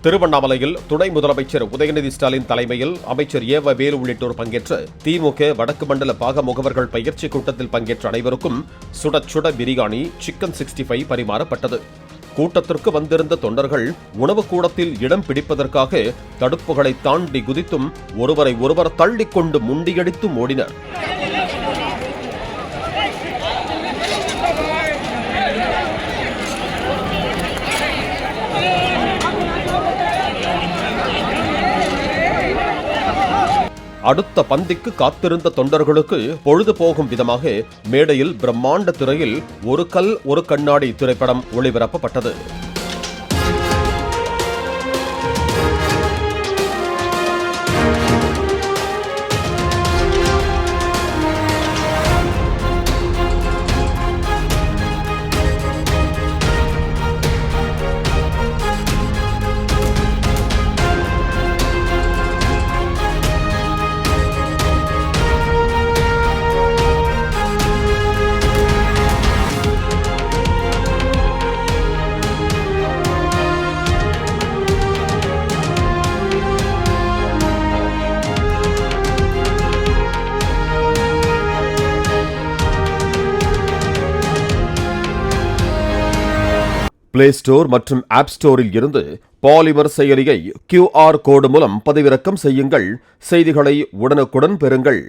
திருவண்ணாமலையில் துணை முதலமைச்சர் உதயநிதி ஸ்டாலின் தலைமையில் அமைச்சர் ஏவ வேலு உள்ளிட்டோர் பங்கேற்ற திமுக வடக்கு மண்டல பாக முகவர்கள் பயிற்சி கூட்டத்தில் பங்கேற்ற அனைவருக்கும் சுட சுட பிரியாணி, சிக்கன் 65 பரிமாறப்பட்டது. கூட்டத்திற்கு வந்திருந்த தொண்டர்கள் உணவு கூடத்தில் இடம் பிடிப்பதற்காக தடுப்புகளை தாண்டி குதித்தும் ஒருவரை ஒருவர் தள்ளிக்கொண்டு முண்டியடித்தும் ஓடினர். அடுத்த பந்திக்கு காத்திருந்த தொண்டர்களுக்கு பொழுது போகும் விதமாக மேடையில் பிரம்மாண்ட திரையில் ஒரு கல் ஒரு கண்ணாடி திரைப்படம் ஒளிபரப்பப்பட்டது. பிளே ஸ்டோர் மற்றும் ஆப் ஸ்டோரில் இருந்து பாலிமர் செயலியை QR கோடு மூலம் பதிவிறக்கம் செய்யுங்கள். செய்திகளை உடனுக்குடன் பெறுங்கள்.